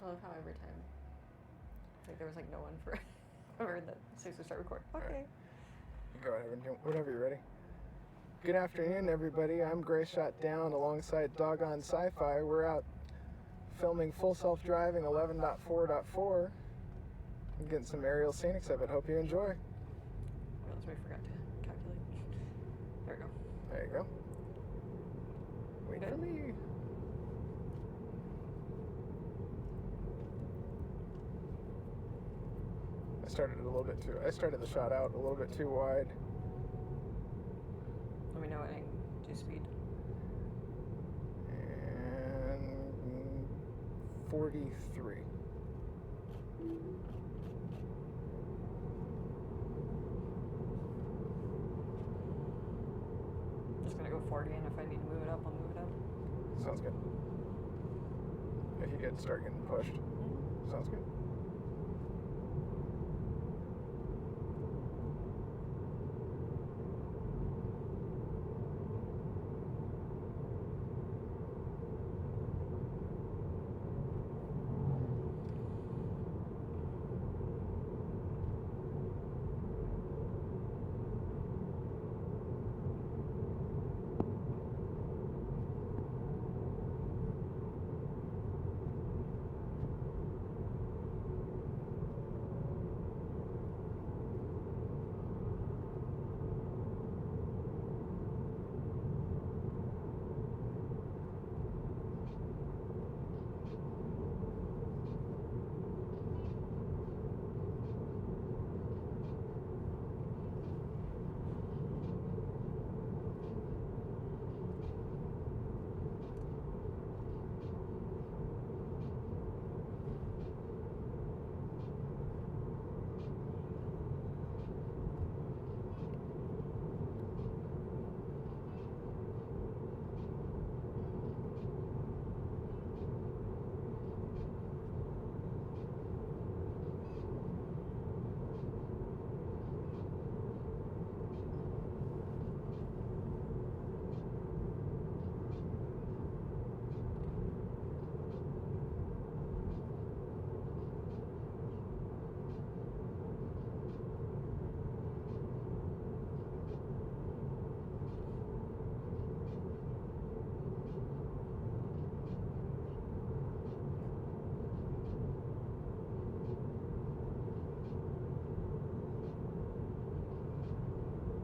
I love how every time, like, there was, like, no one for ever that as soon as we start recording. Okay. Right. Go ahead and do whenever you're ready. Good afternoon, everybody. I'm Gray Shot Down alongside Doggone Sci-Fi. We're out filming full self-driving 11.4.4 and getting some aerial scenics of it. Hope you enjoy. What else we forgot to calculate? There we go. There you go. Wait Good. for me. I started the shot out a little bit too wide. Let me know what I can do speed. And 43. Just gonna go 40, and if I need to move it up, I'll move it up. Sounds good. If you get start getting pushed. Sounds good.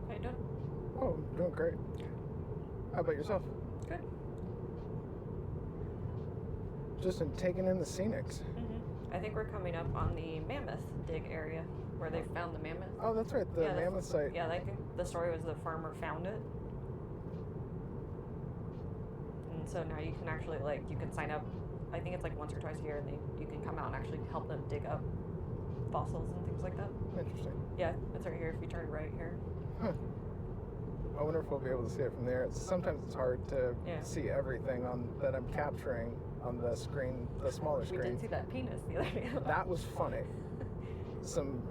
How you doing? Oh, doing great. How about yourself? Good. Just taking in the scenics. I think we're coming up on the mammoth dig area where they found the mammoth. Oh, that's right, the mammoth site. Yeah, I think the story was the farmer found it. And so now you can actually, you can sign up, I think it's like once or twice a year, and you can come out and actually help them dig up fossils and things like that. Interesting. Yeah, it's right here if you turn right here. Huh. I wonder if we'll be able to see it from there. Sometimes it's hard to see everything that I'm capturing on the screen, the smaller screen. We did see that penis the other day. That was funny.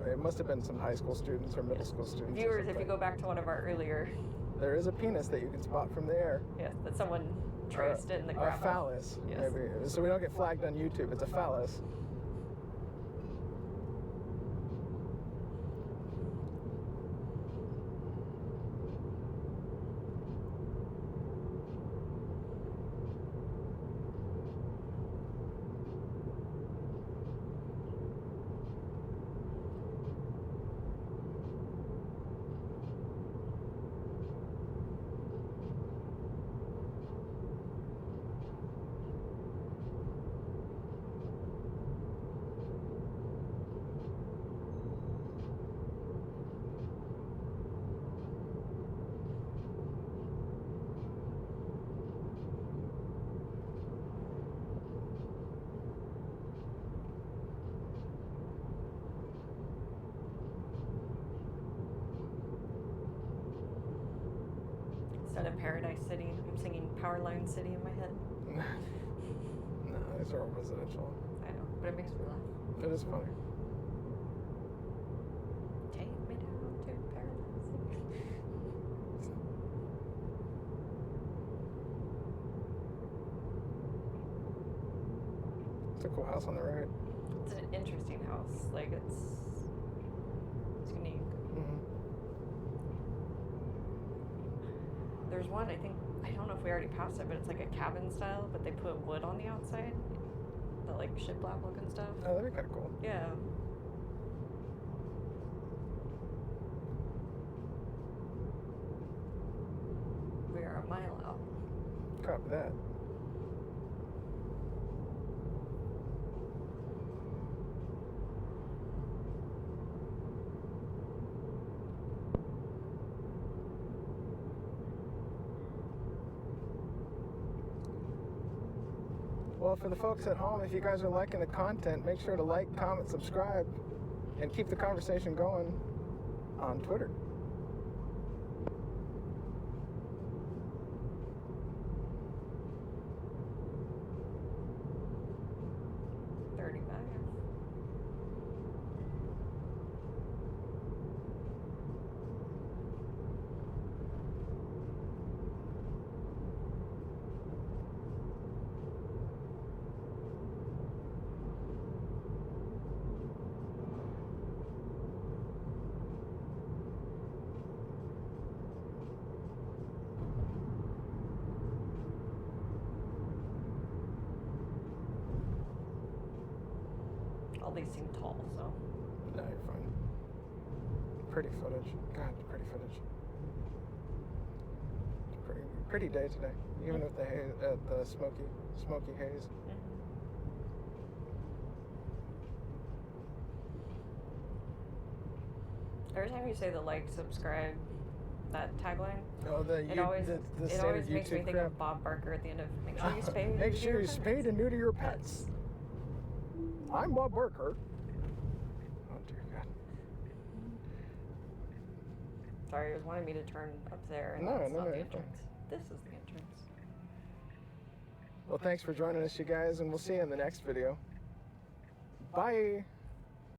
It must have been some high school students or middle school students. Viewers, if you go back to one of our earlier... There is a penis that you can spot from there. Yes, that someone traced in the gravel. A phallus, yes. Maybe. So we don't get flagged on YouTube. It's a phallus. Instead of Paradise City, I'm singing Powerline City in my head. No, these are all residential. I know, but it makes me laugh. It is funny. Take me down to Paradise City. It's a cool house on the right. It's an interesting house. Like, it's unique. Mm-hmm. There's one, I don't know if we already passed it, but it's like a cabin style, but they put wood on the outside. The, like, shiplap looking stuff. Oh, that'd be kind of cool. Yeah. We are a mile out. Copy that. Well, for the folks at home, if you guys are liking the content, make sure to like, comment, subscribe, and keep the conversation going on Twitter. All these seem tall, so. No, you're fine. Pretty footage. God, pretty footage. Pretty day today, even with the haze, the smoky haze. Mm-hmm. Every time you say the like, subscribe, that tagline, Oh, the it always makes me think of Bob Barker at the end of make sure you spay. Make sure you spay and neuter your pets. I'm Bob Barker. Oh dear God. Sorry, it was wanting me to turn up there, and No, that's not the you're entrance. This is the entrance. Well, thanks for joining us, you guys, and we'll see you in the next video. Bye.